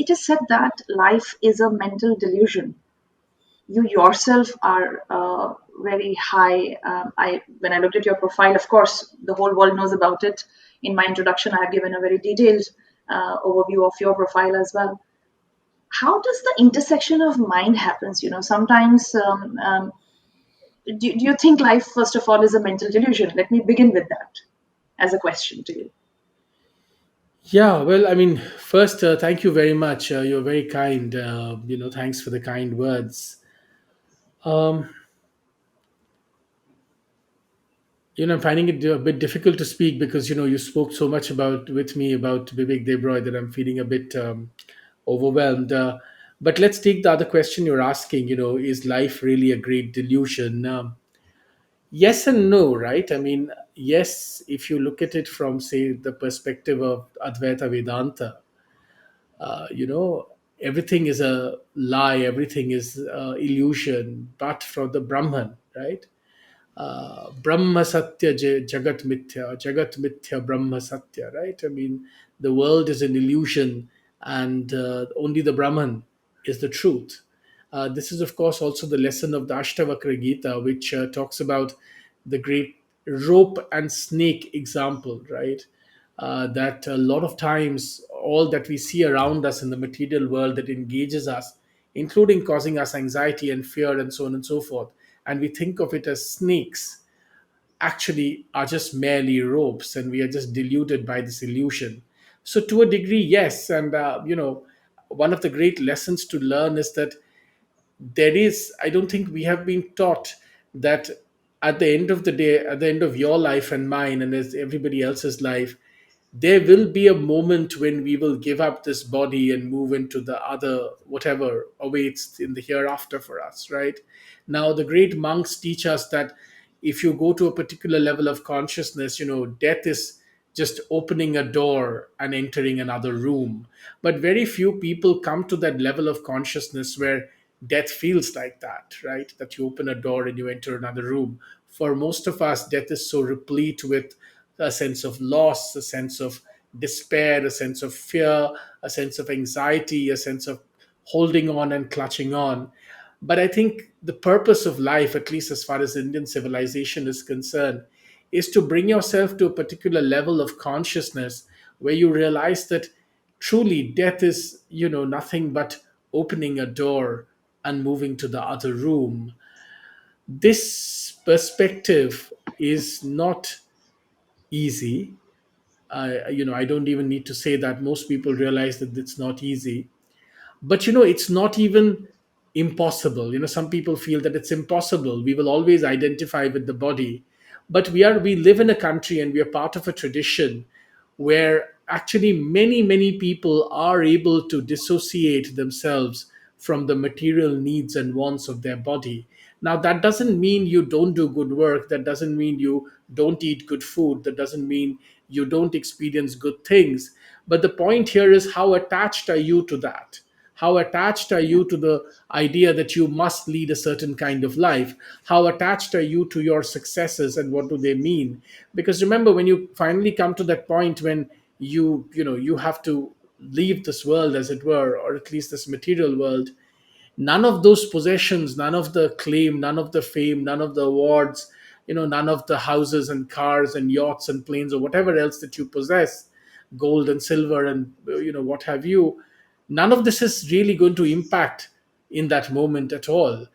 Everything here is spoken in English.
it is said that life is a mental delusion. You yourself are very high. I When I looked at your profile, of course, the whole world knows about it. In my introduction, I have given a very detailed overview of your profile as well. How does the intersection of mind happens? Sometimes do you think life, first of all, is a mental delusion? Let me begin with that as a question to you. Yeah, well, I mean, first, thank you very much. You're very kind. Thanks for the kind words. Um, I'm finding it a bit difficult to speak because you spoke so much about with me about Bibek Debroy that I'm feeling a bit overwhelmed. But let's take the other question you're asking. Is life really a great delusion? Yes and no, right? I mean, yes, if you look at it from, say, the perspective of Advaita Vedanta, uh, you know everything is a lie, everything is illusion, but from the Brahman, right? Brahma Satya Jagat Mithya, Jagat Mithya Brahma Satya, right? I mean, the world is an illusion, and only the Brahman is the truth. This is, of course, also the lesson of the Ashtavakra Gita, which talks about the great rope and snake example, right? That a lot of times, all that we see around us in the material world that engages us, including causing us anxiety and fear and so on and so forth, and we think of it as snakes, actually are just merely ropes, and we are just deluded by this illusion. So to a degree, yes. And one of the great lessons to learn is that I don't think we have been taught that at the end of the day, at the end of your life and mine and as everybody else's life, there will be a moment when we will give up this body and move into the other, whatever awaits in the hereafter for us, right? Now, the great monks teach us that if you go to a particular level of consciousness, death is just opening a door and entering another room. But very few people come to that level of consciousness where death feels like that, right? That you open a door and you enter another room. For most of us, death is so replete with a sense of loss, a sense of despair, a sense of fear, a sense of anxiety, a sense of holding on and clutching on. But I think the purpose of life, at least as far as Indian civilization is concerned, is to bring yourself to a particular level of consciousness where you realize that truly death is, nothing but opening a door and moving to the other room. This perspective is not easy. I don't even need to say that most people realize that it's not easy, but it's not even impossible. Some people feel that it's impossible, we will always identify with the body. But we live in a country and we are part of a tradition where actually many people are able to dissociate themselves from the material needs and wants of their body. Now, that doesn't mean you don't do good work, that doesn't mean you don't eat good food, that doesn't mean you don't experience good things. But the point here is, how attached are you to that? How attached are you to the idea that you must lead a certain kind of life? How attached are you to your successes and what do they mean? Because remember, when you finally come to that point when you have to leave this world, as it were, or at least this material world, none of those possessions, none of the claim, none of the fame, none of the awards, none of the houses and cars and yachts and planes or whatever else that you possess, gold and silver and what have you, none of this is really going to impact in that moment at all.